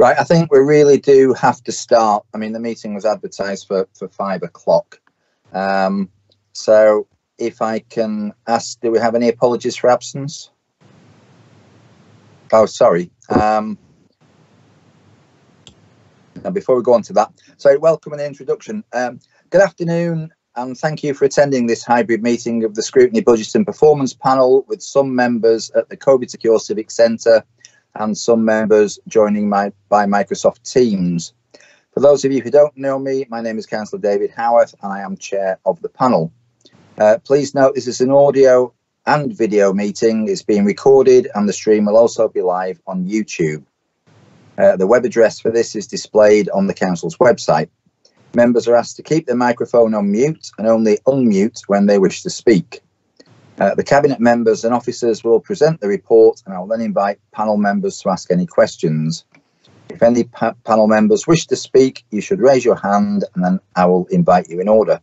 Right, I think we really do have to start. I mean, the meeting was advertised for 5 o'clock. So if I can ask, do we have any apologies for absence? Oh, sorry. Now before we go on to that, so welcome and introduction. Good afternoon, and thank you for attending this hybrid meeting of the Scrutiny Budget and Performance Panel, with some members at the COVID Secure Civic Centre and some members joining by Microsoft Teams. For those of you who don't know me, my name is Councillor David Howarth and I am chair of the panel. Please note this is an audio and video meeting. It's being recorded and the stream will also be live on YouTube. The web address for this is displayed on the council's website. Members are asked to keep their microphone on mute and only unmute when they wish to speak. The cabinet members and officers will present the report, and I will then invite panel members to ask any questions. If any panel members wish to speak, you should raise your hand and then I will invite you in order.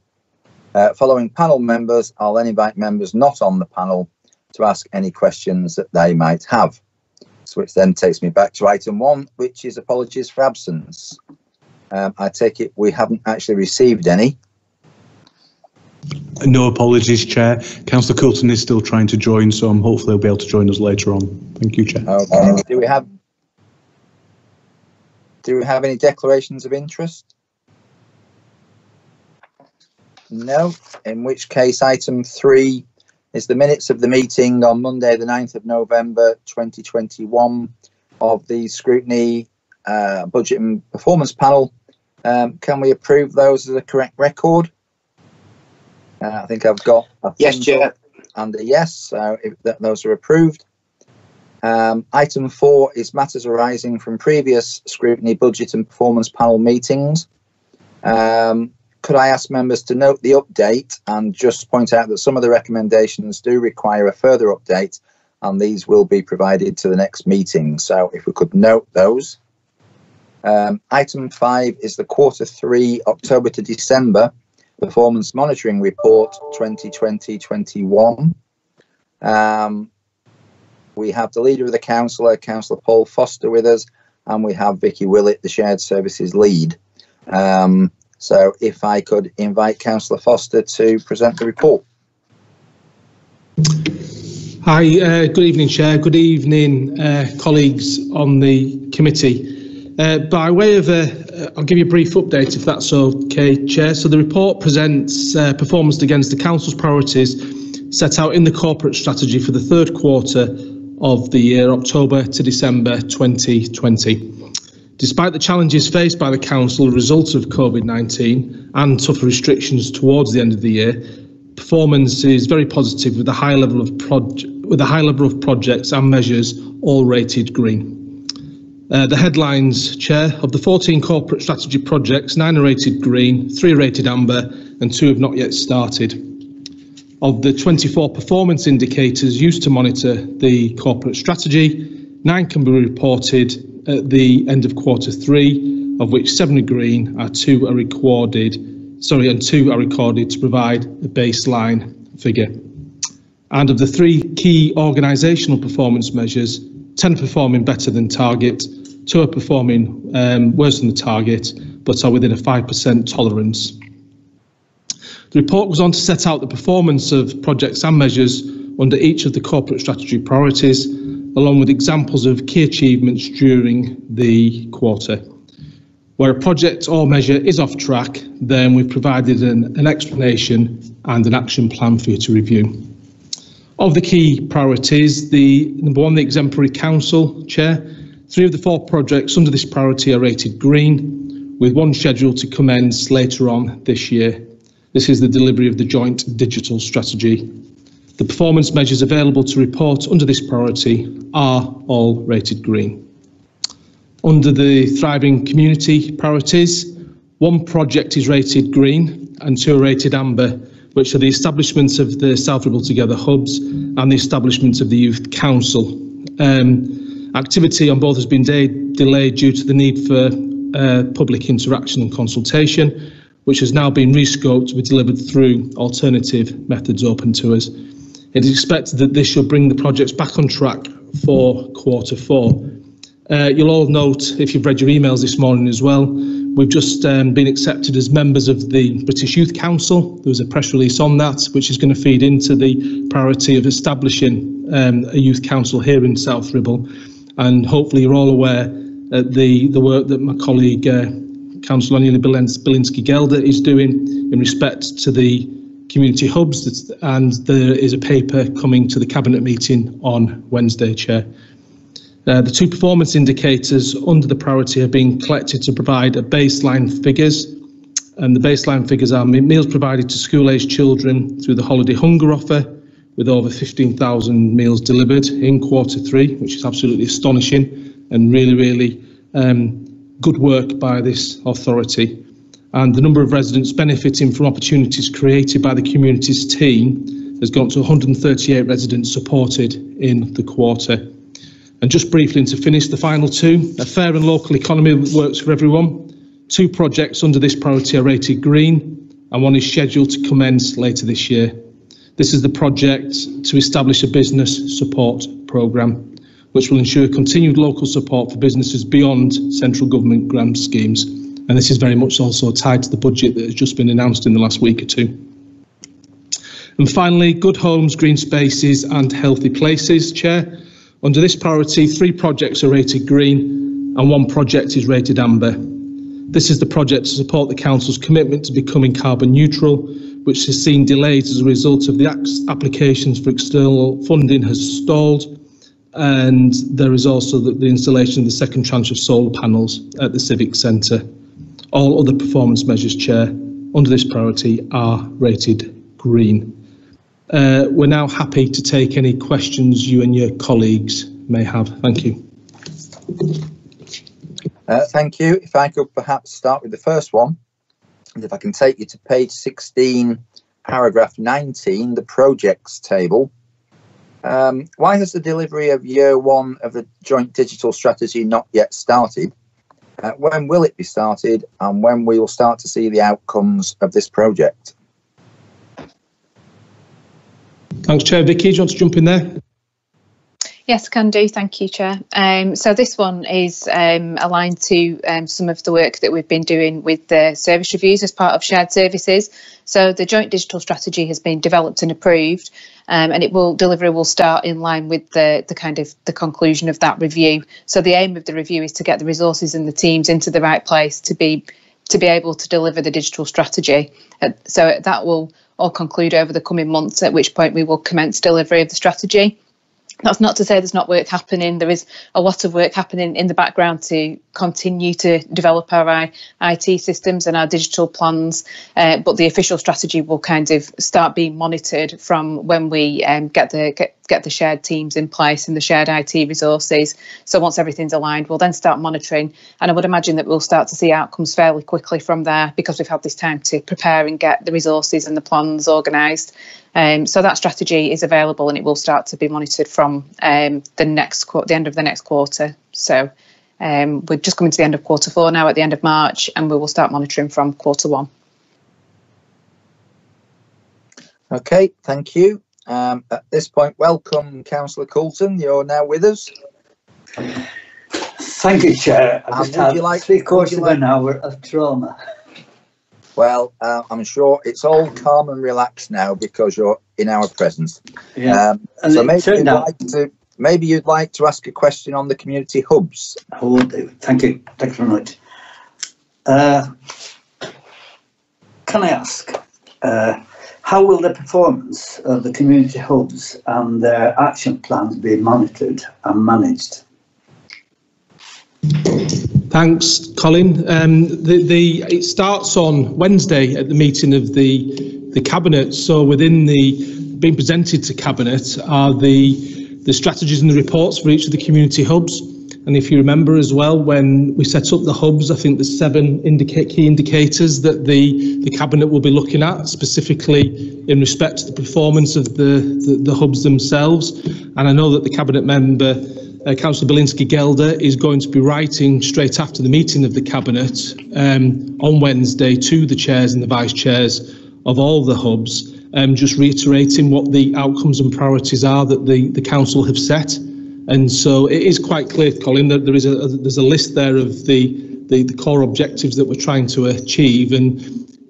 Following panel members, I'll then invite members not on the panel to ask any questions that they might have. So which then takes me back to item 1, which is apologies for absence. I take it we haven't actually received any. No apologies, Chair. Councillor Coulton is still trying to join, so I'm hopefully he'll be able to join us later on. Thank you, Chair. Okay. Do we have any declarations of interest? No. In which case, item 3 is the minutes of the meeting on Monday, the 9th of November 2021 of the Scrutiny Budget and Performance Panel. Can we approve those as a correct record? I think I've got a yes, Chair, and a yes, so if those are approved. Item 4 is matters arising from previous Scrutiny Budget and Performance Panel meetings. Could I ask members to note the update and just point out that some of the recommendations do require a further update, and these will be provided to the next meeting. So if we could note those. Item 5 is the Q3 October to December Performance Monitoring Report 2020-21. We have the leader of the council, Councillor Paul Foster, with us, and we have Vicky Willett, the Shared Services lead. So if I could invite Councillor Foster to present the report. Hi, good evening, Chair. Good evening, colleagues on the committee. By way of I'll give you a brief update if that's okay, Chair. So the report presents performance against the Council's priorities set out in the corporate strategy for the third quarter of the year, October to December 2020. Despite the challenges faced by the Council as a result of COVID-19 and tougher restrictions towards the end of the year, performance is very positive with a high level of projects and measures all rated green. The headlines, Chair, of the 14 corporate strategy projects, 9 are rated green, 3 are rated amber and 2 have not yet started. Of the 24 performance indicators used to monitor the corporate strategy, 9 can be reported at the end of Q3, of which 7 are green, and 2 are recorded to provide a baseline figure. And of the 3 key organisational performance measures, 10 are performing better than target, 2 are performing worse than the target, but are within a 5% tolerance. The report goes on to set out the performance of projects and measures under each of the corporate strategy priorities, along with examples of key achievements during the quarter. Where a project or measure is off track, then we've provided an explanation and an action plan for you to review. Of the key priorities, number 1, the exemplary council, Chair. 3 of the 4 projects under this priority are rated green, with 1 scheduled to commence later on this year. This is the delivery of the joint digital strategy. The performance measures available to report under this priority are all rated green. Under the thriving community priorities, 1 project is rated green and 2 are rated amber, which are the establishment of the South Ribble Together hubs and the establishment of the Youth Council. Activity on both has been delayed due to the need for public interaction and consultation, which has now been rescoped to be delivered through alternative methods open to us. It is expected that this should bring the projects back on track for Q4. You'll all note, if you've read your emails this morning as well, we've just been accepted as members of the British Youth Council. There was a press release on that, which is going to feed into the priority of establishing a youth council here in South Ribble. And hopefully you're all aware of the work that my colleague, Councillor Aniela Bilinski-Gelder, is doing in respect to the community hubs, and there is a paper coming to the Cabinet meeting on Wednesday, Chair. The two performance indicators under the priority have been collected to provide a baseline figures, and the baseline figures are meals provided to school-aged children through the holiday hunger offer, with over 15,000 meals delivered in Q3, which is absolutely astonishing and really good work by this authority. And the number of residents benefiting from opportunities created by the community's team has gone to 138 residents supported in the quarter. And just briefly, and to finish, the final two, a fair and local economy that works for everyone. 2 projects under this priority are rated green, and one is scheduled to commence later this year. This is the project to establish a business support programme, which will ensure continued local support for businesses beyond central government grant schemes. And this is very much also tied to the budget that has just been announced in the last week or two. And finally, good homes, green spaces and healthy places, Chair. Under this priority, 3 projects are rated green and 1 project is rated amber. This is the project to support the Council's commitment to becoming carbon neutral, which has seen delays as a result of the applications for external funding has stalled, and there is also the installation of the second tranche of solar panels at the Civic Centre. All other performance measures, Chair, under this priority are rated green. We're now happy to take any questions you and your colleagues may have. Thank you. Thank you. If I could perhaps start with the first one, and if I can take you to page 16, paragraph 19, the projects table. Why has the delivery of year 1 of the joint digital strategy not yet started? When will it be started, and when we will start to see the outcomes of this project? Thanks, Chair. Vicky, do you want to jump in there? Yes, can do. Thank you, Chair. So this one is aligned to some of the work that we've been doing with the service reviews as part of shared services. So the joint digital strategy has been developed and approved, and delivery will start in line with the conclusion of that review. So the aim of the review is to get the resources and the teams into the right place to be able to deliver the digital strategy. So that will all conclude over the coming months, at which point we will commence delivery of the strategy. That's not to say there's not work happening. There is a lot of work happening in the background to continue to develop our IT systems and our digital plans, but the official strategy will kind of start being monitored from when we get the shared teams in place and the shared IT resources. So once everything's aligned, we'll then start monitoring, and I would imagine that we'll start to see outcomes fairly quickly from there, because we've had this time to prepare and get the resources and the plans organised. So that strategy is available, and it will start to be monitored from the end of the next quarter. So we're just coming to the end of Q4 now, at the end of March, and we will start monitoring from Q1. Okay, thank you. At this point, welcome Councillor Coulton. You're now with us. Thank you, Chair. I just had 3/4 of an hour of trauma. Well, I'm sure it's all calm and relaxed now because you're in our presence. Yeah. So maybe you'd like to ask a question on the community hubs. I will do. Thank you. Thanks very much. Can I ask, how will the performance of the community hubs and their action plans be monitored and managed? Thanks, Colin. It starts on Wednesday at the meeting of the Cabinet. So within being presented to Cabinet are the strategies and the reports for each of the community hubs. And if you remember as well, when we set up the hubs, I think there's 7 key indicators that the Cabinet will be looking at, specifically in respect to the performance of the hubs themselves. And I know that the Cabinet member, Councillor Bilinski-Gelder, is going to be writing straight after the meeting of the Cabinet on Wednesday to the chairs and the vice chairs of all the hubs, just reiterating what the outcomes and priorities are that the Council have set. And so it is quite clear, Colin, that there's a list there of the core objectives that we're trying to achieve, and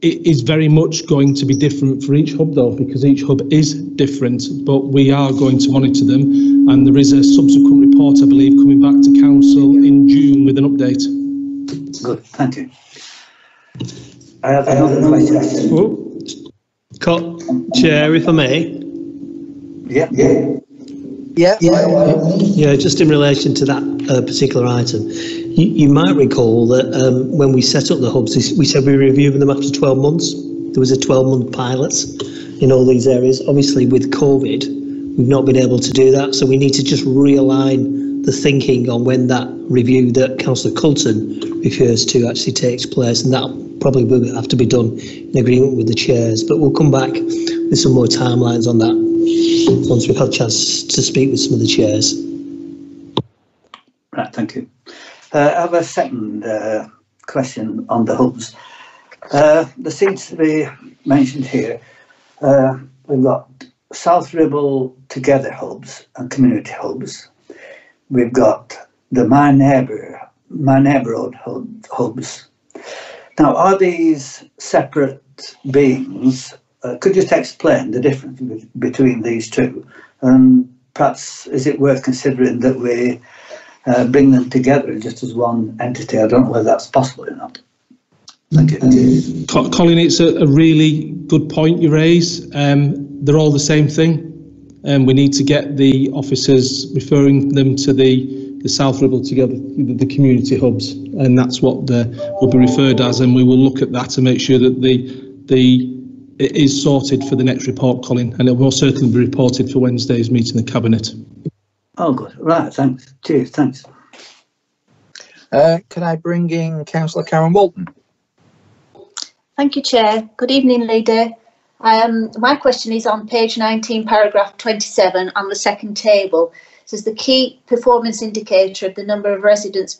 it is very much going to be different for each hub, though, because each hub is different, but we are going to monitor them, and there is a subsequent report, I believe, coming back to Council in June with an update. Good, thank you. I have another question. Chair, if I may. Yeah. Yeah, just in relation to that particular item, you might recall that when we set up the hubs, we said we were reviewing them after 12 months. There was a 12-month pilot in all these areas. Obviously, with COVID, we've not been able to do that, so we need to just realign the thinking on when that review that Councillor Coulton refers to actually takes place, and that probably will have to be done in agreement with the chairs. But we'll come back with some more timelines on that once we've had a chance to speak with some of the chairs. Right, thank you. I have a second question on the hubs. There seems to be mentioned here, we've got South Ribble Together hubs and community hubs. We've got the My Neighbourhood hubs. Now, are these separate beings? Could you just explain the difference between these two? And perhaps is it worth considering that we bring them together just as one entity? I don't know whether that's possible or not. Thank you. Colin, it's a really good point you raise. They're all the same thing, and we need to get the officers referring them to the South Ribble Together, the community hubs, and that's what will be referred as, and we will look at that to make sure that it is sorted for the next report, Colin, and it will certainly be reported for Wednesday's meeting of the Cabinet. Oh, good. Right, thanks. Cheers, thanks. Can I bring in Councillor Karen Walton? Thank you, Chair. Good evening, Leader. My question is on page 19, paragraph 27 on the second table. It says the key performance indicator of the number of residents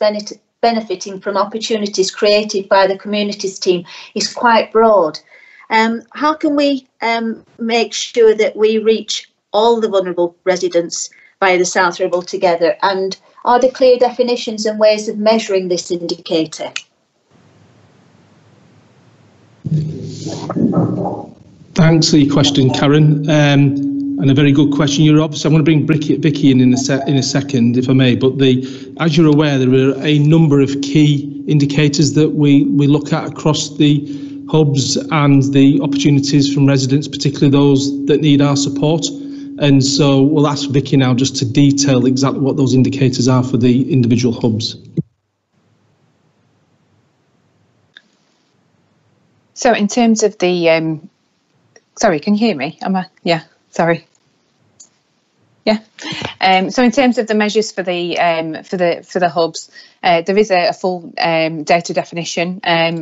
benefiting from opportunities created by the communities team is quite broad. How can we make sure that we reach all the vulnerable residents via the South Ribble Together? And are there clear definitions and ways of measuring this indicator? Thanks for your question, Karen, and a very good question. You're obviously, I'm going to bring Vicky in a second, if I may. But as you're aware, there are a number of key indicators that we look at across the hubs and the opportunities from residents, particularly those that need our support. And so we'll ask Vicky now just to detail exactly what those indicators are for the individual hubs. So in terms of the, sorry, can you hear me? Yeah, sorry. Yeah. So in terms of the measures for the hubs, there is a full data definition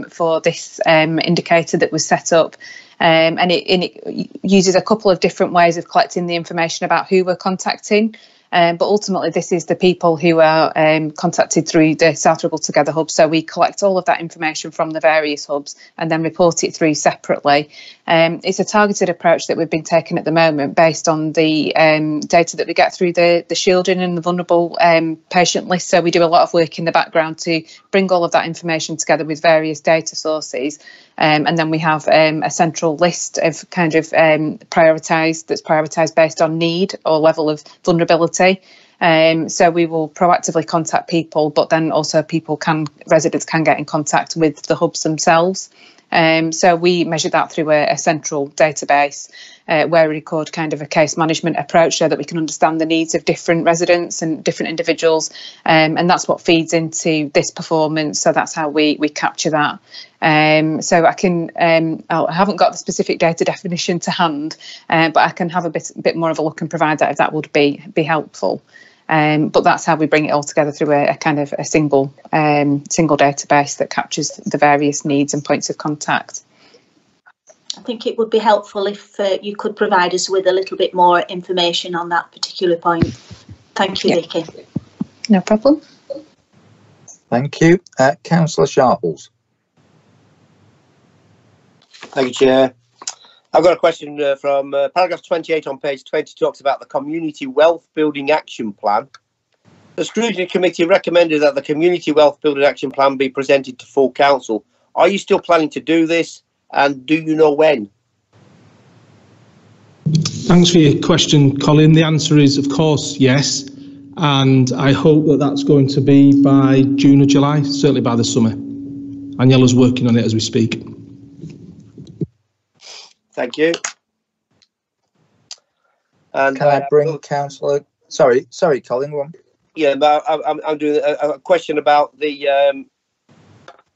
for this indicator that was set up, and it uses a couple of different ways of collecting the information about who we're contacting. But ultimately, this is the people who are contacted through the South Ribble Together hub. So we collect all of that information from the various hubs and then report it through separately. It's a targeted approach that we've been taking at the moment based on the data that we get through the shielding and the vulnerable patient list. So we do a lot of work in the background to bring all of that information together with various data sources. And then we have a central list of kind of prioritised based on need or level of vulnerability. So we will proactively contact people, but then also residents can get in contact with the hubs themselves. So we measure that through a central database where we record kind of a case management approach so that we can understand the needs of different residents and different individuals. And that's what feeds into this performance. So that's how we capture that. So I haven't got the specific data definition to hand, but I can have a bit more of a look and provide that if that would be helpful. But that's how we bring it all together through a kind of a single database that captures the various needs and points of contact. I think it would be helpful if you could provide us with a little bit more information on that particular point. Thank you, Vicky. No problem. Thank you. Councillor Sharples. Thank you, Chair. I've got a question from paragraph 28 on page 20, talks about the Community Wealth Building Action Plan. The Scrutiny Committee recommended that the Community Wealth Building Action Plan be presented to full council. Are you still planning to do this, and do you know when? Thanks for your question, Colin. The answer is, of course, yes. And I hope that that's going to be by June or July, certainly by the summer. Aniela's working on it as we speak. Thank you. And can I bring Councillor? Sorry, Colin. One. Yeah, but I'm doing a question about the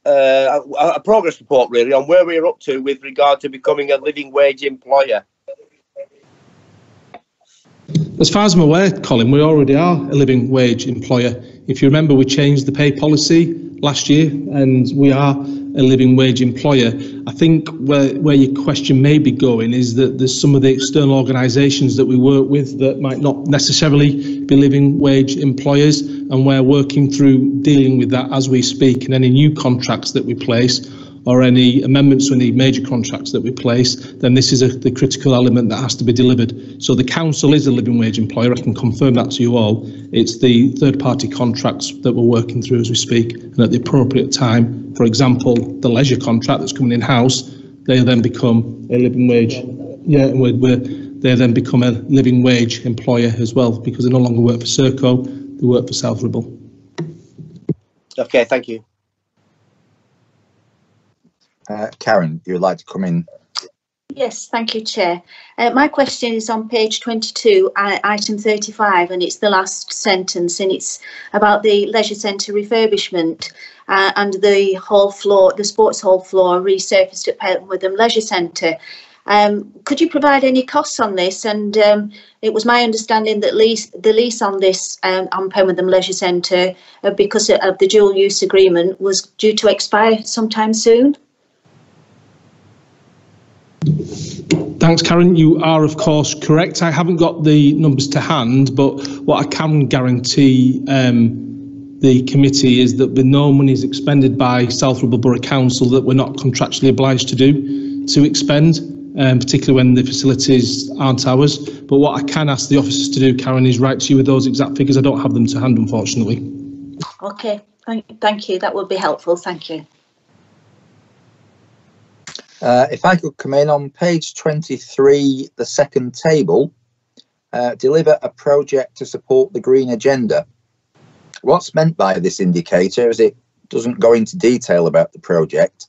a progress report, really, on where we're up to with regard to becoming a living wage employer. As far as I'm aware, Colin, we already are a living wage employer. If you remember, we changed the pay policy last year and we are a living wage employer. I think where your question may be going is that there's some of the external organisations that we work with that might not necessarily be living wage employers, and we're working through dealing with that as we speak, and any new contracts that we place or any amendments to any major contracts that we place, then this is the critical element that has to be delivered. So the council is a living wage employer, I can confirm that to you all. It's the third-party contracts that we're working through as we speak, and at the appropriate time, for example, the leisure contract that's coming in-house, they then become a living wage. Yeah, they then become a living wage employer as well, because they no longer work for Serco, they work for South Ribble. Okay, thank you. Karen, you would like to come in? Yes, thank you, Chair. My question is on page 22, item 35, and it's the last sentence, and it's about the leisure centre refurbishment and the hall floor, the sports hall floor resurfaced at Penwortham Leisure Centre. Could you provide any costs on this? And it was my understanding that the lease on this on Penwortham Leisure Centre, because of the dual use agreement, was due to expire sometime soon. Thanks, Karen. You are, of course, correct. I haven't got the numbers to hand, but what I can guarantee the committee is that with no monies expended by South Ribble Borough Council that we're not contractually obliged to expend, particularly when the facilities aren't ours. But what I can ask the officers to do, Karen, is write to you with those exact figures. I don't have them to hand, unfortunately. Okay, thank you. That would be helpful. Thank you. If I could come in on page 23, the second table, deliver a project to support the green agenda. What's meant by this indicator is it doesn't go into detail about the project.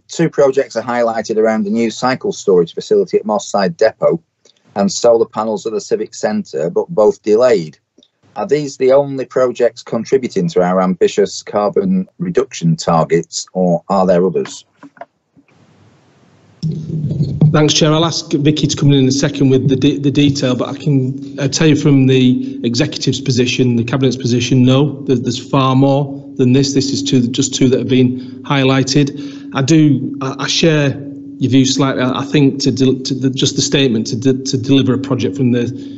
Two projects are highlighted around the new cycle storage facility at Moss Side Depot and solar panels at the Civic Centre, but both delayed. Are these the only projects contributing to our ambitious carbon reduction targets, or are there others? Thanks, Chair. I'll ask Vicky to come in a second with the detail, but I can tell you from the executive's position, the cabinet's position, no, there's far more than this. This is just two that have been highlighted. I share your view slightly. I think just the statement to deliver a project from the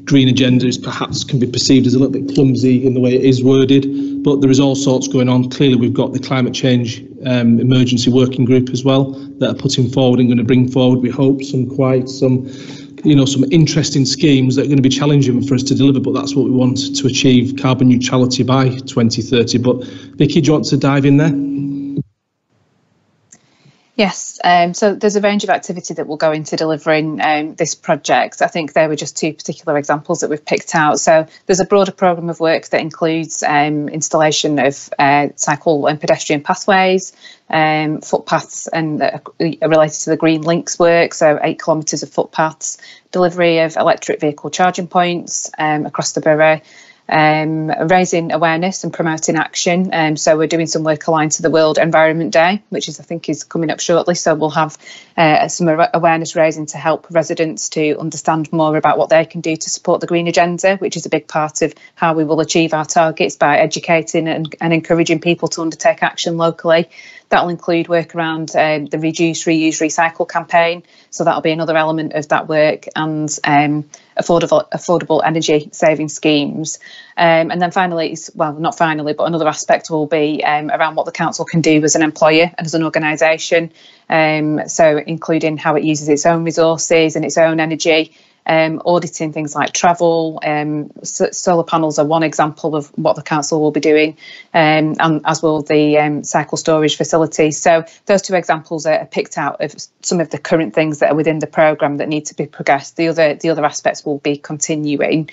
green agenda is perhaps can be perceived as a little bit clumsy in the way it is worded, but there is all sorts going on. Clearly, we've got the climate change emergency working group as well that are putting forward and going to bring forward, we hope, some interesting schemes that are going to be challenging for us to deliver, but that's what we want to achieve, carbon neutrality by 2030. But Vicky, do you want to dive in there? Yes, so there's a range of activity that will go into delivering this project. I think there were just two particular examples that we've picked out. So there's a broader programme of work that includes installation of cycle and pedestrian pathways, footpaths and related to the Green Links work, so 8 kilometres of footpaths, delivery of electric vehicle charging points across the borough, raising awareness and promoting action. So we're doing some work aligned to the World Environment Day, which I think is coming up shortly. So we'll have some awareness raising to help residents to understand more about what they can do to support the green agenda, which is a big part of how we will achieve our targets, by educating and encouraging people to undertake action locally. That'll include work around the Reduce, Reuse, Recycle campaign. So that'll be another element of that work, and affordable energy saving schemes. And then finally, not finally, but another aspect will be around what the council can do as an employer and as an organisation. So including how it uses its own resources and its own energy, auditing things like travel. Solar panels are one example of what the council will be doing, and as will the cycle storage facility. So those two examples are picked out of some of the current things that are within the programme that need to be progressed. The other aspects will be continuing.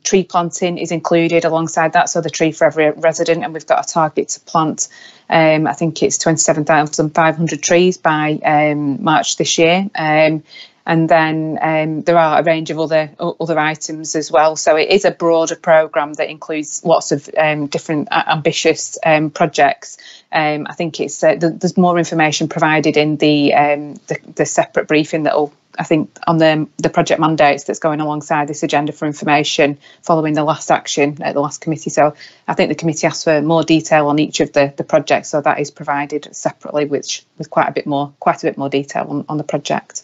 Tree planting is included alongside that, so the tree for every resident, and we've got a target to plant I think it's 27,500 trees by March this year. And then there are a range of other items as well. So it is a broader programme that includes lots of different ambitious projects. I think it's there's more information provided in the separate briefing that will, I think, on the project mandates that's going alongside this agenda for information following the last action at the last committee. So I think the committee asked for more detail on each of the projects, so that is provided separately, with quite a bit more detail on the project.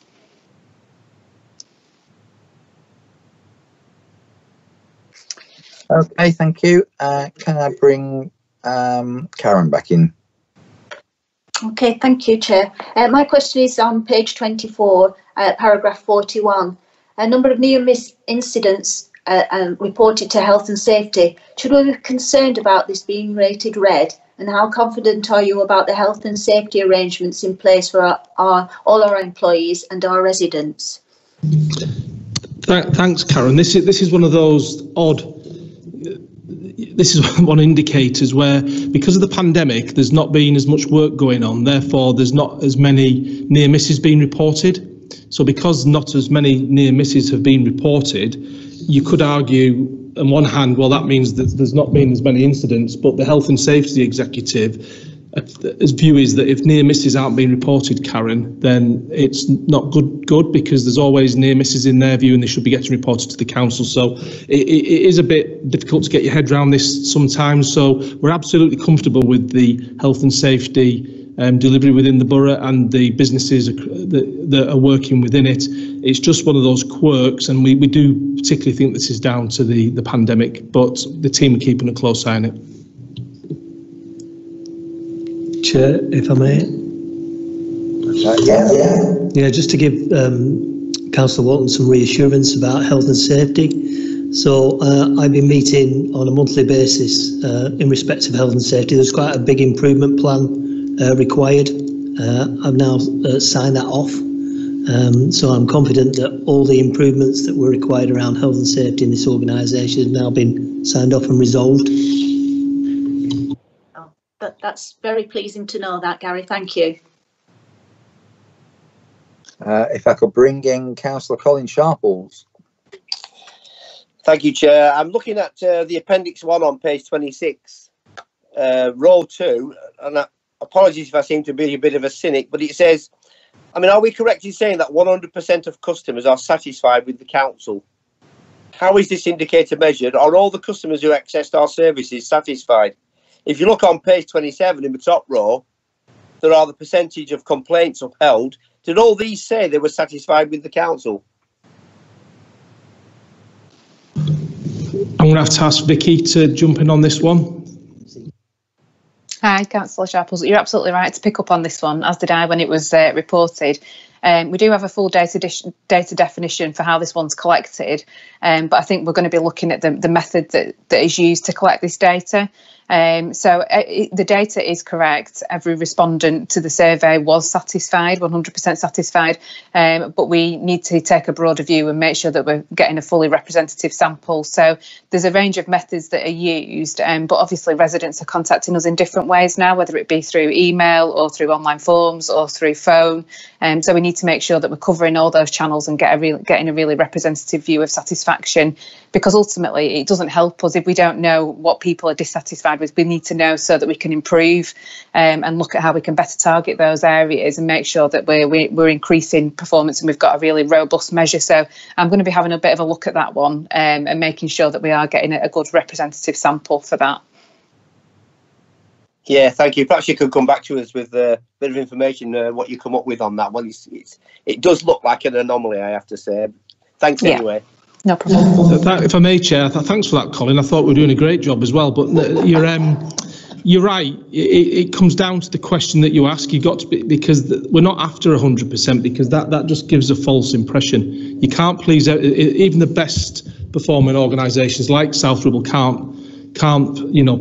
Okay, thank you. Can I bring Karen back in? Okay, thank you, Chair. My question is on page 24, paragraph 41. A number of near-miss incidents reported to health and safety. Should we be concerned about this being rated red? And how confident are you about the health and safety arrangements in place for all our employees and our residents? Thanks, Karen. This is one of those odd. This is one indicators where, because of the pandemic, there's not been as much work going on. Therefore, there's not as many near misses being reported. So, because not as many near misses have been reported, you could argue, on one hand, well, that means that there's not been as many incidents. But the health and safety executive, his view is that if near misses aren't being reported, Karen, then it's not good because there's always near misses in their view, and they should be getting reported to the council. So it is a bit difficult to get your head around this sometimes. So we're absolutely comfortable with the health and safety delivery within the borough and the businesses that are working within it. It's just one of those quirks, and we do particularly think this is down to the pandemic, but the team are keeping a close eye on it. Chair, if I may. Yeah, just to give Councillor Walton some reassurance about health and safety. So I've been meeting on a monthly basis in respect of health and safety. There's quite a big improvement plan required. I've now signed that off. So I'm confident that all the improvements that were required around health and safety in this organisation have now been signed off and resolved. That's very pleasing to know that, Gary. Thank you. If I could bring in Councillor Colin Sharples. Thank you, Chair. I'm looking at the Appendix 1 on page 26, row 2, and apologies if I seem to be a bit of a cynic, but it says, I mean, are we correct in saying that 100% of customers are satisfied with the council? How is this indicator measured? Are all the customers who accessed our services satisfied? If you look on page 27 in the top row, there are the percentage of complaints upheld. Did all these say they were satisfied with the council? I'm going to ask Vicky to jump in on this one. Hi, Councillor Sharples. You're absolutely right to pick up on this one, as did I when it was reported. We do have a full data definition for how this one's collected, but I think we're going to be looking at the method that is used to collect this data. So the data is correct. Every respondent to the survey was satisfied, 100% satisfied, but we need to take a broader view and make sure that we're getting a fully representative sample. So there's a range of methods that are used, but obviously residents are contacting us in different ways now, whether it be through email or through online forms or through phone. So we need to make sure that we're covering all those channels and getting a really representative view of satisfaction, because ultimately it doesn't help us if we don't know what people are dissatisfied with. We need to know so that we can improve and look at how we can better target those areas and make sure that we're increasing performance and we've got a really robust measure. So I'm going to be having a bit of a look at that one and making sure that we are getting a good representative sample for that. Yeah, thank you. Perhaps you could come back to us with a bit of information, what you come up with on that one. It does look like an anomaly, I have to say. Thanks anyway. No problem. If I may, Chair, thanks for that, Colin. I thought we were doing a great job as well. But you're right. It comes down to the question that you ask. You got to be, because we're not after 100%, because that just gives a false impression. you can't please even the best performing organisations like South Ribble can't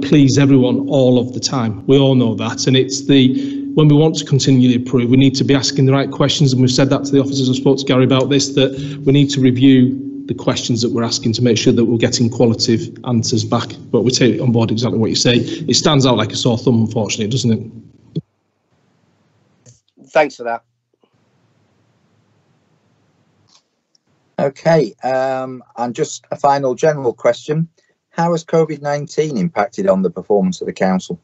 please everyone all of the time. We all know that, and it's when we want to continually improve, we need to be asking the right questions, and we've said that to the officers. I spoke to Gary about this, that we need to review the questions that we're asking to make sure that we're getting qualitative answers back. But we take on board exactly what you say. It stands out like a sore thumb, unfortunately, doesn't it? Thanks for that. Okay, and just a final general question. How has COVID-19 impacted on the performance of the council?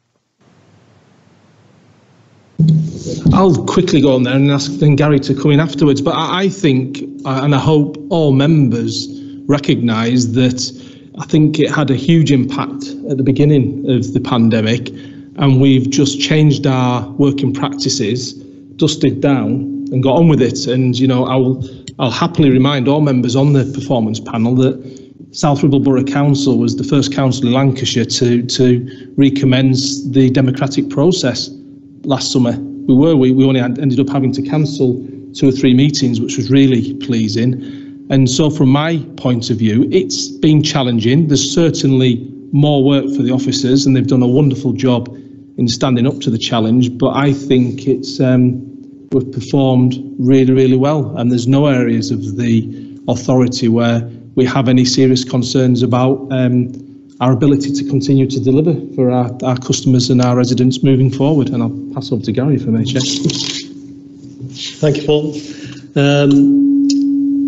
I'll quickly go on there and ask then Gary to come in afterwards. But I think, and I hope all members recognise that I think it had a huge impact at the beginning of the pandemic, and we've just changed our working practices, dusted down and got on with it. And, you know, I'll happily remind all members on the performance panel that South Ribble Borough Council was the first council in Lancashire to recommence the democratic process last summer. We only ended up having to cancel 2 or 3 meetings, which was really pleasing. And so from my point of view, it's been challenging. There's certainly more work for the officers, and they've done a wonderful job in standing up to the challenge. But I think we've performed really, really well. And there's no areas of the authority where we have any serious concerns about our ability to continue to deliver for our customers and our residents moving forward. And I'll pass over to Gary if I may, Chair. Thank you, Paul.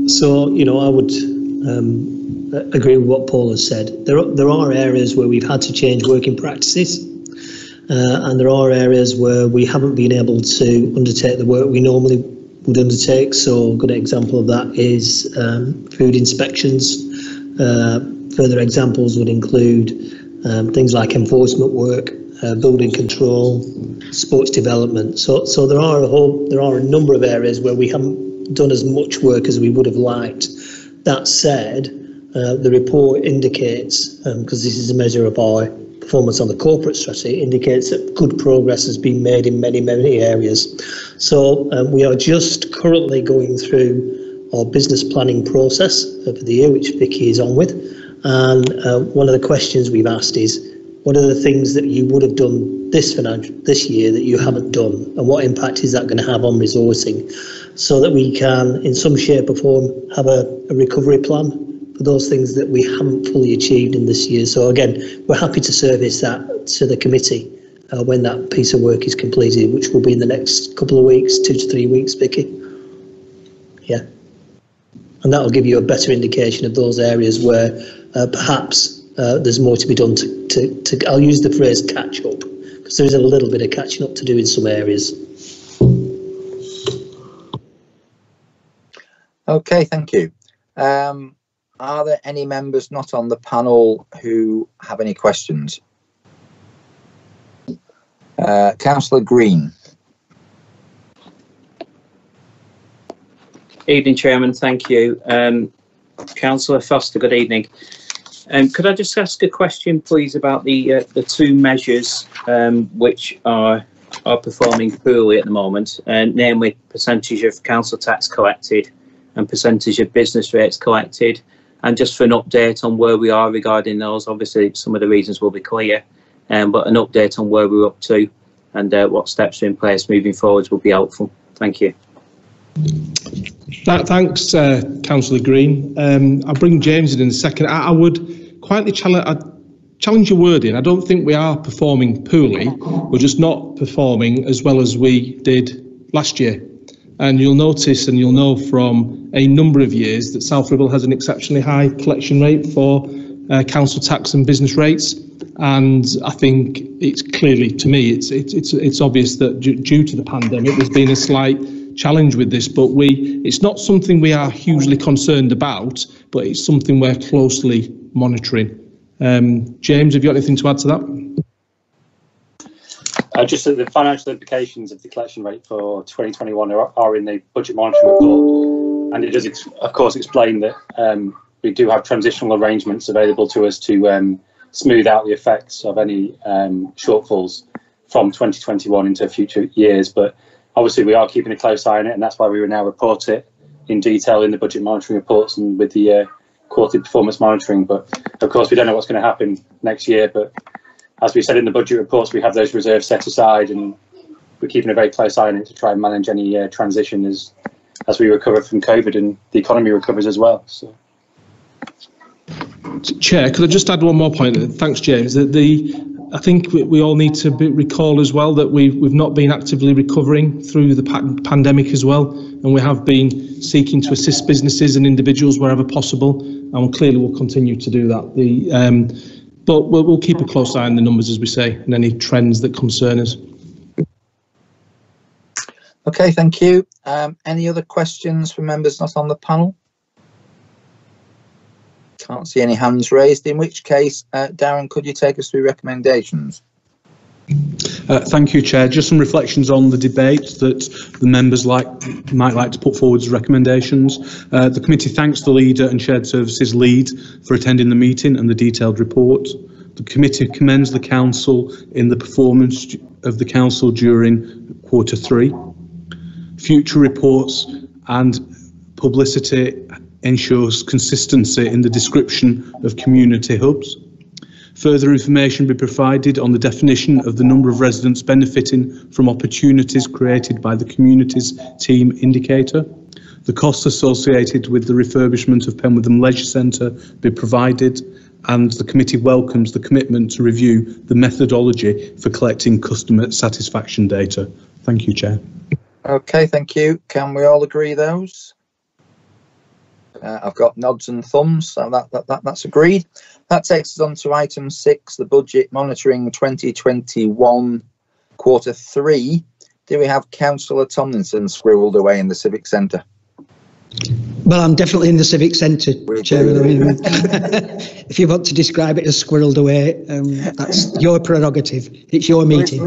So, you know, I would agree with what Paul has said. There are areas where we've had to change working practices, and there are areas where we haven't been able to undertake the work we normally would undertake. So a good example of that is food inspections. Further examples would include things like enforcement work, building control, sports development. So there are a number of areas where we haven't done as much work as we would have liked. That said, the report indicates, because this is a measure of our performance on the corporate strategy, indicates that good progress has been made in many, many areas. So we are just currently going through our business planning process for the year, which Vicky is on with. And one of the questions we've asked is, what are the things that you would have done this year that you haven't done, and what impact is that going to have on resourcing, so that we can, in some shape or form, have a recovery plan for those things that we haven't fully achieved in this year. So again, we're happy to service that to the committee when that piece of work is completed, which will be in the next couple of weeks, 2 to 3 weeks, Vicky. Yeah. And that will give you a better indication of those areas where perhaps there's more to be done to I'll use the phrase catch up, because there is a little bit of catching up to do in some areas. Okay, thank you. Are there any members not on the panel who have any questions? Councillor Green. Evening, Chairman. Thank you. Councillor Foster, good evening. Could I just ask a question, please, about the 2 measures which are performing poorly at the moment, namely percentage of council tax collected and percentage of business rates collected, and just for an update on where we are regarding those. Obviously, some of the reasons will be clear, but an update on where we're up to and what steps are in place moving forwards will be helpful. Thank you. Thanks, Councillor Green. I'll bring James in a second. I would quietly challenge your wording. I don't think we are performing poorly. We're just not performing as well as we did last year. And you'll notice and you'll know from a number of years that South Ribble has an exceptionally high collection rate for council tax and business rates. And I think it's clearly, to me, it's obvious that due to the pandemic, there's been a slight challenge with this, but it's not something we are hugely concerned about, but it's something we're closely monitoring. James, have you got anything to add to that? Just that the financial implications of the collection rate for 2021 are in the budget monitoring report, and it does, of course, explain that we do have transitional arrangements available to us to smooth out the effects of any shortfalls from 2021 into future years. But obviously, we are keeping a close eye on it, and that's why we will now report it in detail in the budget monitoring reports and with the quarterly performance monitoring. But of course, we don't know what's going to happen next year. But as we said in the budget reports, we have those reserves set aside, and we're keeping a very close eye on it to try and manage any transition as we recover from COVID and the economy recovers as well. So. Chair, could I just add one more point? Thanks, James. I think we all need to recall as well that we've not been actively recovering through the pandemic as well, and we have been seeking to assist businesses and individuals wherever possible, and clearly we'll continue to do that. But we'll keep a close eye on the numbers, as we say, and any trends that concern us. Okay, thank you. Any other questions from members not on the panel? Can't see any hands raised, in which case, Darren, could you take us through recommendations? Thank you, Chair. Just some reflections on the debate that the members might like to put forward as recommendations. The committee thanks the leader and shared services lead for attending the meeting and the detailed report. The committee commends the council in the performance of the council during Q3. Future reports and publicity ensures consistency in the description of community hubs. Further information be provided on the definition of the number of residents benefiting from opportunities created by the community's team indicator. The costs associated with the refurbishment of Penwortham Leisure Centre be provided, and the committee welcomes the commitment to review the methodology for collecting customer satisfaction data. Thank you, Chair. Okay, thank you. Can we all agree those? I've got nods and thumbs, so that's agreed. That takes us on to item 6, the budget monitoring 2021 Q3. Do we have Councillor Tomlinson squirreled away in the Civic Centre? Well, I'm definitely in the Civic Centre, Chairman. I mean, if you want to describe it as squirreled away, that's your prerogative. It's your meeting.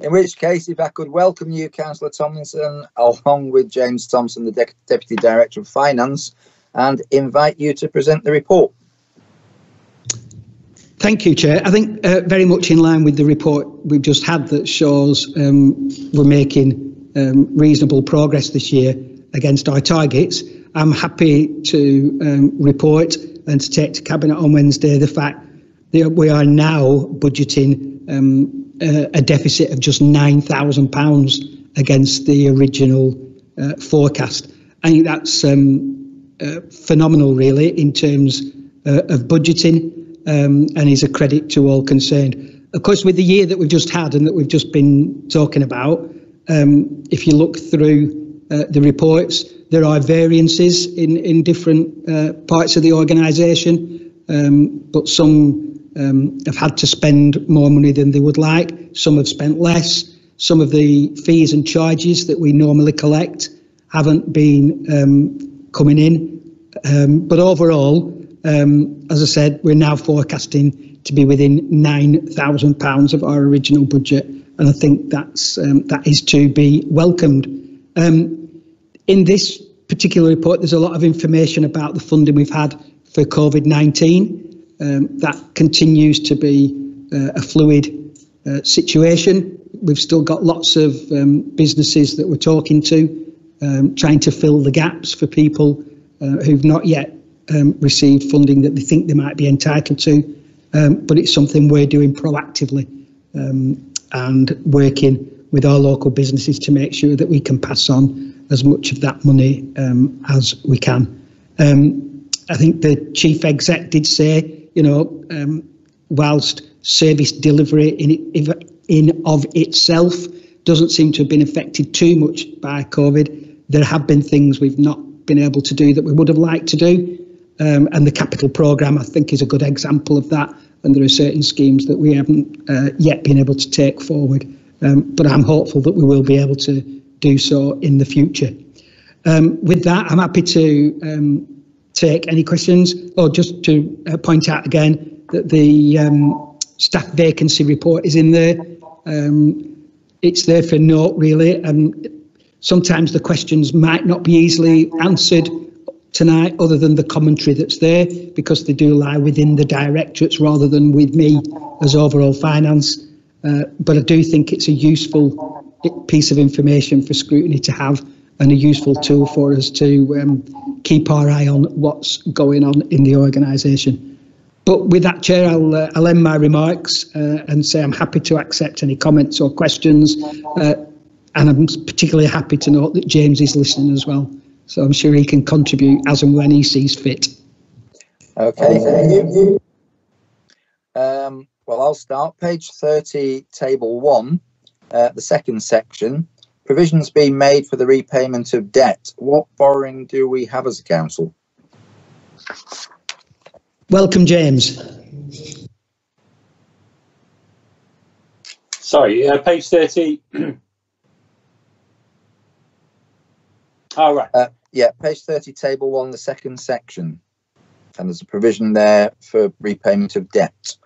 In which case, if I could welcome you, Councillor Tomlinson, along with James Thompson, the Deputy Director of Finance, and invite you to present the report. Thank you, Chair. I think very much in line with the report we've just had that shows we're making reasonable progress this year against our targets. I'm happy to report and to take to Cabinet on Wednesday the fact that we are now budgeting a deficit of just £9,000 against the original forecast. I think that's phenomenal, really, in terms of budgeting, and is a credit to all concerned. Of course, with the year that we've just had and that we've just been talking about, if you look through the reports, there are variances in different parts of the organisation, but some have had to spend more money than they would like. Some have spent less. Some of the fees and charges that we normally collect haven't been coming in. But overall, as I said, we're now forecasting to be within £9,000 of our original budget, and I think that is to be welcomed. In this particular report, there's a lot of information about the funding we've had for COVID-19. That continues to be a fluid situation. We've still got lots of businesses that we're talking to, trying to fill the gaps for people who've not yet received funding that they think they might be entitled to. But it's something we're doing proactively and working with our local businesses to make sure that we can pass on as much of that money as we can. I think the Chief Exec did say, whilst service delivery in of itself doesn't seem to have been affected too much by COVID, there have been things we've not been able to do that we would have liked to do. And the capital programme, I think, is a good example of that. And there are certain schemes that we haven't yet been able to take forward. But I'm hopeful that we will be able to do so in the future. With that, I'm happy to take any questions, or just to point out again that the staff vacancy report is in there. It's there for note, really, and sometimes the questions might not be easily answered tonight other than the commentary that's there, because they do lie within the directorates rather than with me as overall finance. But I do think it's a useful piece of information for scrutiny to have, and a useful tool for us to keep our eye on what's going on in the organisation. But with that, Chair, I'll end my remarks and say I'm happy to accept any comments or questions, and I'm particularly happy to note that James is listening as well, so I'm sure he can contribute as and when he sees fit. Okay, thank you. Well, I'll start. Page 30, Table 1, the second section. Provisions being made for the repayment of debt. What borrowing do we have as a council? Welcome, James. Sorry, page 30. All right. Yeah, page 30, Table 1, the second section. And there's a provision there for repayment of debt.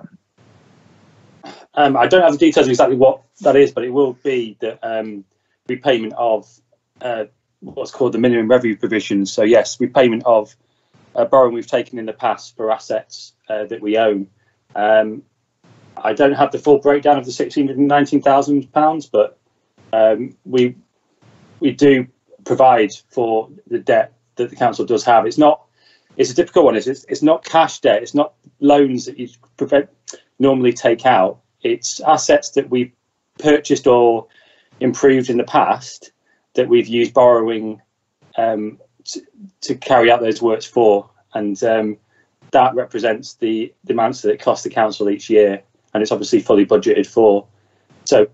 I don't have the details of exactly what that is, but it will be the repayment of what's called the minimum revenue provisions. So yes, repayment of borrowing we've taken in the past for assets that we own. I don't have the full breakdown of the £619,000, but we do provide for the debt that the council does have. It's a difficult one. It's not cash debt. It's not loans that you normally take out. It's assets that we've purchased or improved in the past that we've used borrowing to carry out those works for, and that represents the amounts that it costs the council each year, and it's obviously fully budgeted for. So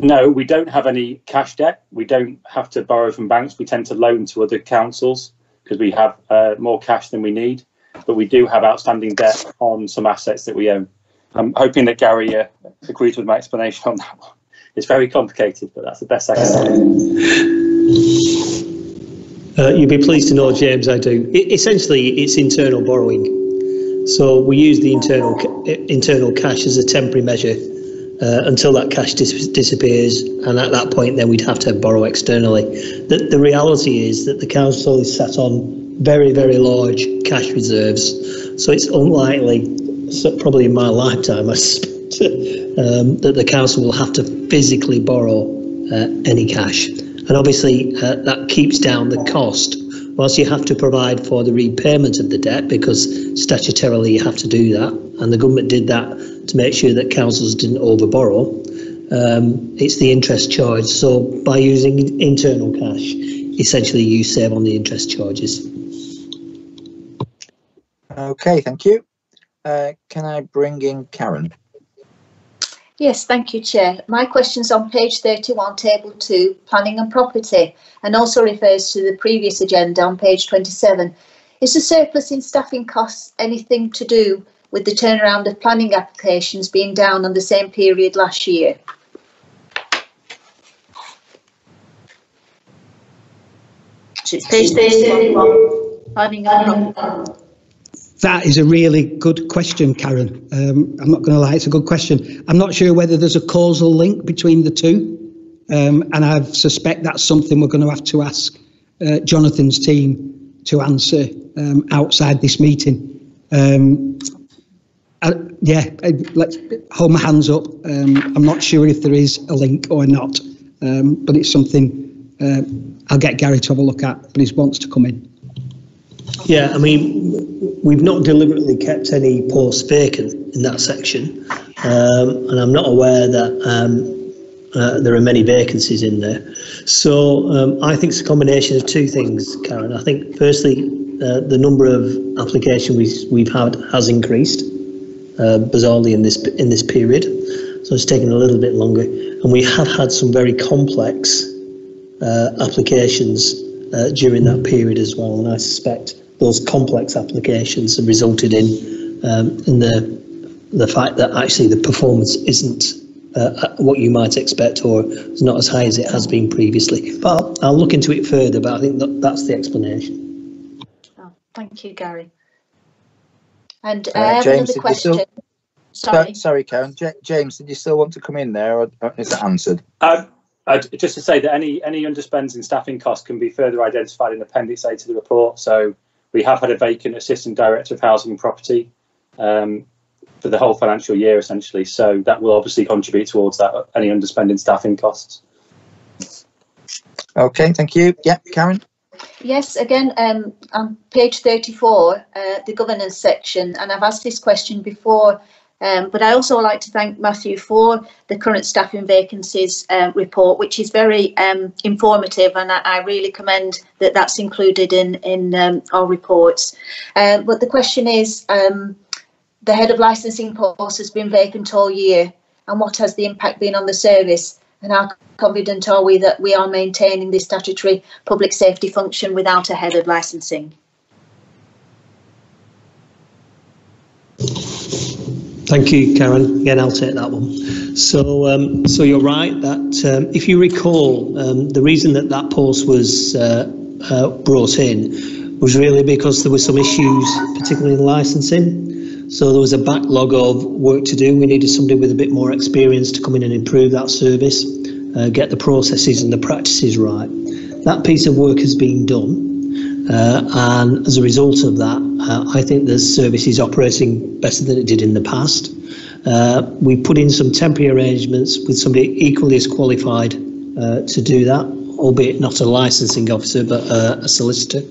no, we don't have any cash debt. We don't have to borrow from banks. We tend to loan to other councils because we have more cash than we need, but we do have outstanding debt on some assets that we own. I'm hoping that Gary agrees with my explanation on that one. It's very complicated, but that's the best I can say. You'd be pleased to know, James, I do. Essentially, it's internal borrowing. So we use the internal cash as a temporary measure until that cash disappears, and at that point, then we'd have to borrow externally. The reality is that the council is sat on very, very large cash reserves, so it's unlikely, probably in my lifetime, I suspect, that the council will have to physically borrow any cash. And obviously that keeps down the cost. Whilst you have to provide for the repayment of the debt, because statutorily you have to do that, and the government did that to make sure that councils didn't overborrow, it's the interest charge. So by using internal cash, essentially you save on the interest charges. Okay, thank you. Can I bring in Karen? Yes, thank you, Chair. My question's on page 31, Table 2, Planning and Property, and also refers to the previous agenda on page 27. Is the surplus in staffing costs anything to do with the turnaround of planning applications being down on the same period last year? So it's page 31, Planning and Property. That is a really good question, Karen. I'm not going to lie, it's a good question. I'm not sure whether there's a causal link between the two, and I suspect that's something we're going to have to ask Jonathan's team to answer outside this meeting. Let's hold my hands up. I'm not sure if there is a link or not, but it's something I'll get Gary to have a look at, but he wants to come in. Yeah, I mean, we've not deliberately kept any posts vacant in that section, and I'm not aware that there are many vacancies in there. So I think it's a combination of two things, Karen. I think, firstly, the number of applications we've had has increased bizarrely in this period, so it's taken a little bit longer, and we have had some very complex applications during that period as well, and I suspect those complex applications have resulted in the fact that actually the performance isn't what you might expect, or is not as high as it has been previously. But I'll look into it further, but I think that's the explanation. Oh, thank you, Gary. And I have James, another question. Sorry, Karen. James, did you still want to come in there, or is that answered? Just to say that any underspends in staffing costs can be further identified in Appendix A to the report. So we have had a vacant Assistant Director of Housing and Property for the whole financial year, essentially. So that will obviously contribute towards that, any underspend in staffing costs. Okay, thank you. Yeah, Karen. Yes, again, on page 34, the governance section, and I've asked this question before, but I also like to thank Matthew for the current staffing vacancies report, which is very informative, and I really commend that that's included in our reports. But the question is, the head of licensing post has been vacant all year, and what has the impact been on the service? And how confident are we that we are maintaining the statutory public safety function without a head of licensing? Thank you, Karen. Again, I'll take that one. So you're right that if you recall, the reason that that post was brought in was really because there were some issues, particularly in licensing. So there was a backlog of work to do. We needed somebody with a bit more experience to come in and improve that service, get the processes and the practices right. That piece of work has been done, and as a result of that, I think the service is operating better than it did in the past. We put in some temporary arrangements with somebody equally as qualified to do that, albeit not a licensing officer, but a solicitor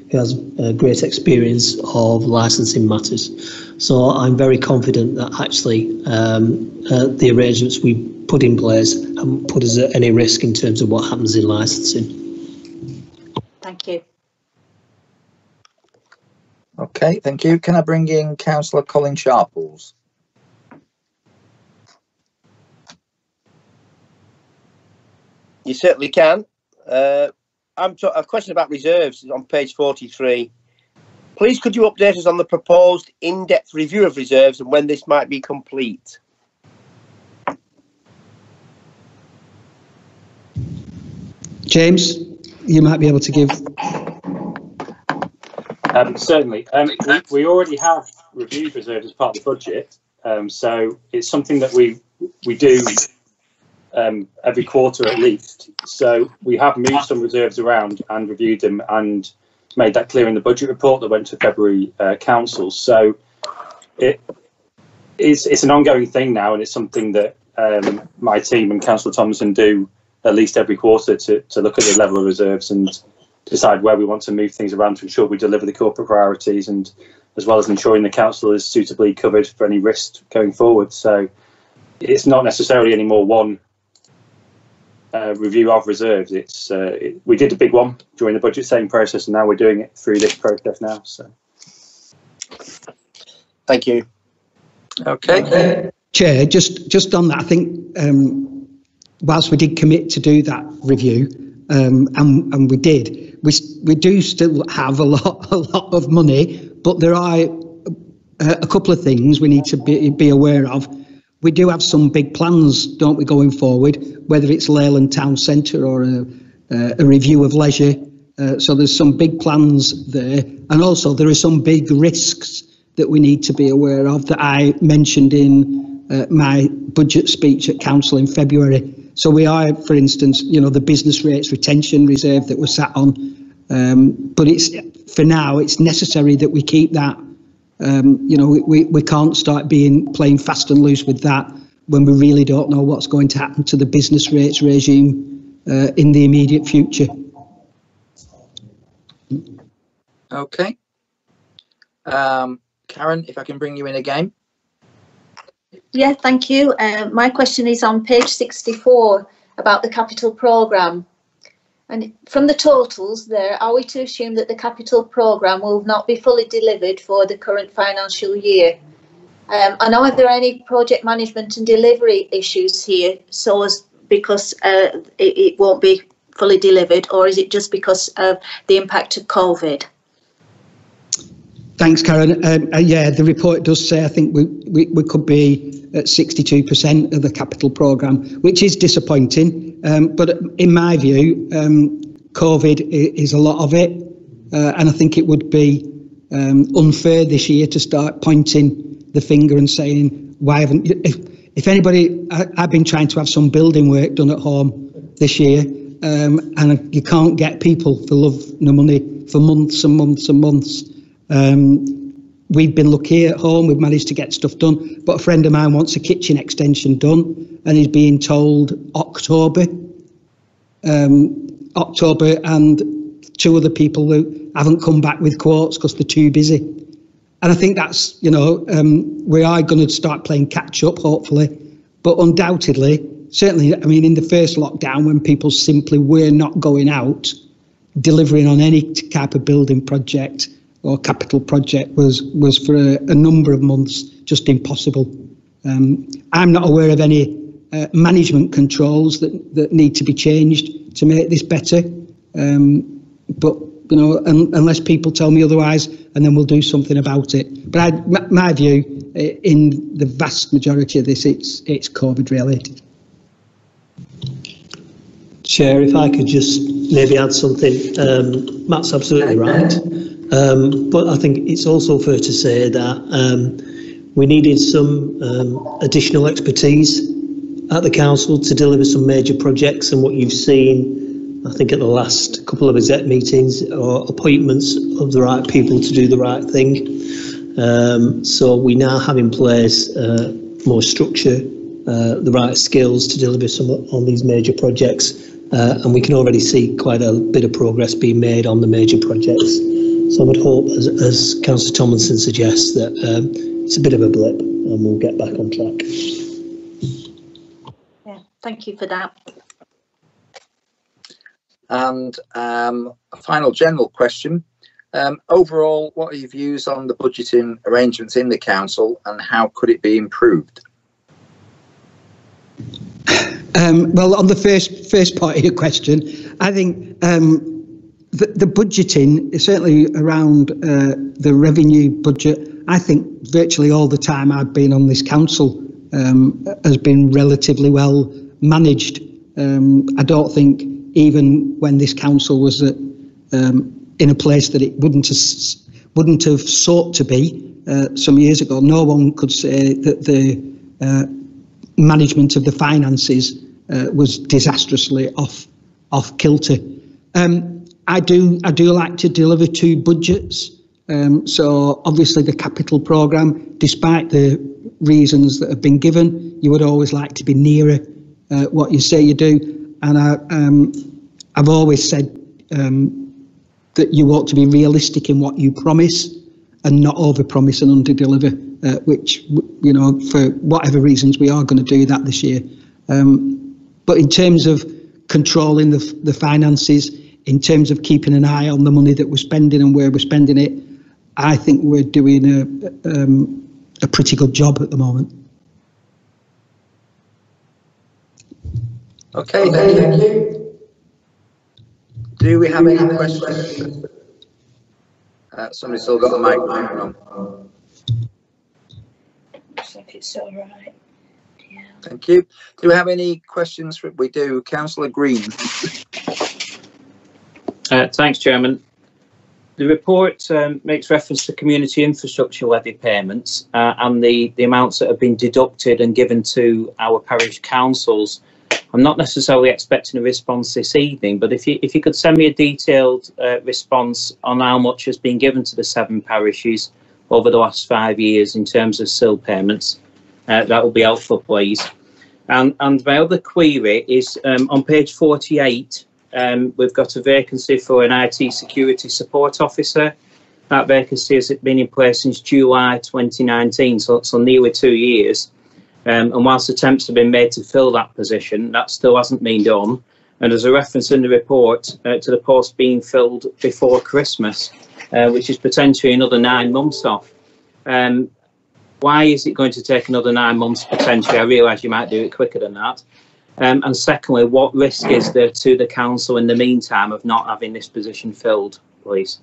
who has great experience of licensing matters. So I'm very confident that actually the arrangements we put in place haven't put us at any risk in terms of what happens in licensing. Thank you. Okay, thank you. Can I bring in Councillor Colin Sharples? You certainly can. A question about reserves on page 43. Please could you update us on the proposed in-depth review of reserves and when this might be complete? James, you might be able to give. Certainly. We already have reviewed reserves as part of the budget, so it's something that we do every quarter at least. So we have moved some reserves around and reviewed them and made that clear in the budget report that went to February council. So it's an ongoing thing now, and it's something that my team and Councillor Thompson do at least every quarter to look at the level of reserves and decide where we want to move things around to ensure we deliver the corporate priorities, and as well as ensuring the council is suitably covered for any risk going forward. So it's not necessarily any more one review of reserves. We did a big one during the budget setting process, and now we're doing it through this process now. So thank you. Okay. Chair, just on that, I think whilst we did commit to do that review, and we did, we do still have a lot of money, but there are a couple of things we need to be aware of. We do have some big plans, don't we, going forward, whether it's Leyland Town Centre or a review of leisure. So there's some big plans there. And also there are some big risks that we need to be aware of that I mentioned in my budget speech at council in February. So we are, for instance, the business rates retention reserve that we're sat on. But for now, it's necessary that we keep that. We can't start playing fast and loose with that when we really don't know what's going to happen to the business rates regime in the immediate future. Okay. Karen, if I can bring you in again. Yeah, thank you. My question is on page 64 about the capital programme. And from the totals there, are we to assume that the capital programme will not be fully delivered for the current financial year? And are there any project management and delivery issues here because it won't be fully delivered, or is it just because of the impact of COVID? Thanks, Karen. Yeah, the report does say I think we could be at 62% of the capital programme, which is disappointing. But in my view, COVID is a lot of it. And I think it would be unfair this year to start pointing the finger and saying, why haven't you? If anybody, I've been trying to have some building work done at home this year, and you can't get people for love nor money for months and months and months. We've been lucky at home, we've managed to get stuff done, but a friend of mine wants a kitchen extension done and he's being told October. October, and 2 other people who haven't come back with quotes because they're too busy. And I think that's, we are going to start playing catch up, hopefully. But undoubtedly, certainly, I mean, in the first lockdown, when people simply were not going out, delivering on any type of building project or capital project was for a number of months just impossible. I'm not aware of any management controls that need to be changed to make this better. But unless people tell me otherwise, and then we'll do something about it. But my view, in the vast majority of this, it's COVID related. Chair, if I could just maybe add something. Matt's absolutely right. But I think it's also fair to say that we needed some additional expertise at the council to deliver some major projects, and what you've seen, I think, at the last couple of exec meetings are appointments of the right people to do the right thing. So we now have in place more structure, the right skills to deliver some on these major projects, and we can already see quite a bit of progress being made on the major projects. So I would hope, as Councillor Tomlinson suggests, that it's a bit of a blip and we'll get back on track. Yeah, thank you for that. And a final general question. Overall, what are your views on the budgeting arrangements in the council, and how could it be improved? Well, on the first part of your question, I think the budgeting, certainly around the revenue budget, I think virtually all the time I've been on this council has been relatively well managed. I don't think, even when this council was in a place that it wouldn't have sought to be some years ago, no one could say that the management of the finances was disastrously off kilter. I do like to deliver 2 budgets. So obviously the capital programme, despite the reasons that have been given, you would always like to be nearer what you say you do. And I've always said that you ought to be realistic in what you promise and not over-promise and under-deliver, which, for whatever reasons, we are going to do that this year. But in terms of controlling the finances, in terms of keeping an eye on the money that we're spending and where we're spending it, I think we're doing a pretty good job at the moment. Okay, thank you. Do we have any questions? Somebody's still got the microphone on. Looks like it's all right. Yeah. Thank you. Do we have any questions? We do. Councillor Green. Thanks, Chairman. The report makes reference to community infrastructure levy payments and the amounts that have been deducted and given to our parish councils. I'm not necessarily expecting a response this evening, but if you could send me a detailed response on how much has been given to the 7 parishes over the last 5 years in terms of SIL payments, that would be helpful, please. And my other query is on page 48, we've got a vacancy for an IT security support officer. That vacancy has been in place since July 2019, so nearly 2 years. And whilst attempts have been made to fill that position, that still hasn't been done. And there's a reference in the report to the post being filled before Christmas, which is potentially another 9 months off. Why is it going to take another 9 months potentially? I realise you might do it quicker than that. And secondly, what risk is there to the council in the meantime of not having this position filled, please?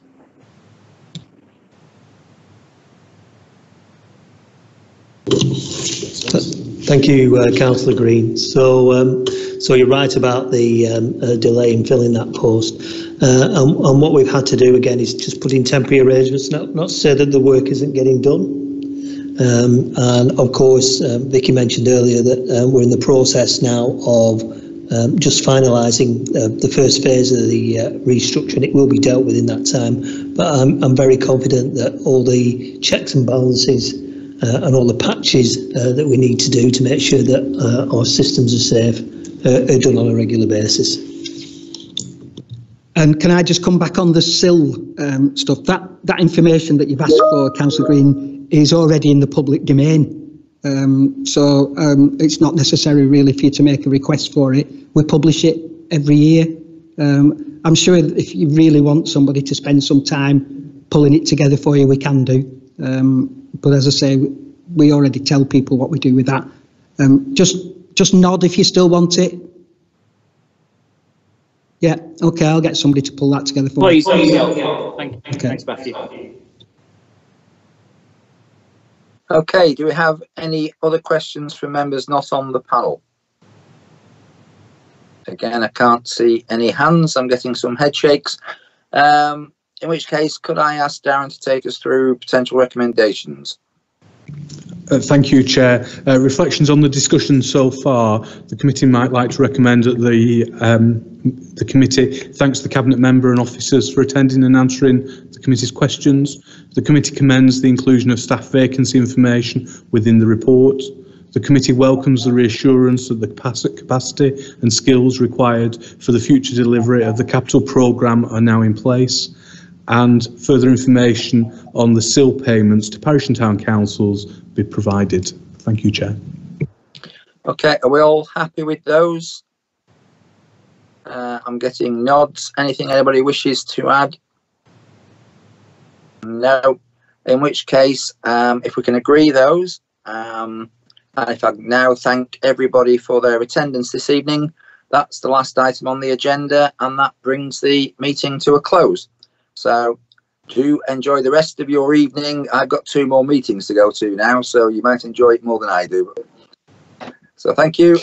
Thank you, Councillor Green. So you're right about the delay in filling that post, and what we've had to do again is just put in temporary arrangements, not to say that the work isn't getting done. And of course, Vicky mentioned earlier that we're in the process now of just finalising the first phase of the restructuring. It will be dealt with in that time, but I'm very confident that all the checks and balances and all the patches that we need to do to make sure that our systems are safe are done on a regular basis. And can I just come back on the SIL stuff? That information that you've asked for, Councillor Green, is already in the public domain. So it's not necessary really for you to make a request for it. We publish it every year. I'm sure if you really want somebody to spend some time pulling it together for you, we can do. But as I say, we already tell people what we do with that. Just nod if you still want it. Yeah, okay, I'll get somebody to pull that together for you. Please, thank you. Okay. Thanks, Matthew. Okay, do we have any other questions from members not on the panel? Again, I can't see any hands. I'm getting some head shakes. In which case, could I ask Darren to take us through potential recommendations? Thank you, Chair. Reflections on the discussion so far. The committee might like to recommend that the committee thanks the Cabinet member and officers for attending and answering the committee's questions. The committee commends the inclusion of staff vacancy information within the report. The committee welcomes the reassurance that the capacity and skills required for the future delivery of the capital programme are now in place, and further information on the SIL payments to parish and town councils be provided. Thank you, Chair. Okay, are we all happy with those? I'm getting nods. Anything anybody wishes to add? No. In which case, if we can agree those, and if I now thank everybody for their attendance this evening, that's the last item on the agenda, and that brings the meeting to a close. So do enjoy the rest of your evening. I've got 2 more meetings to go to now, so you might enjoy it more than I do. So thank you.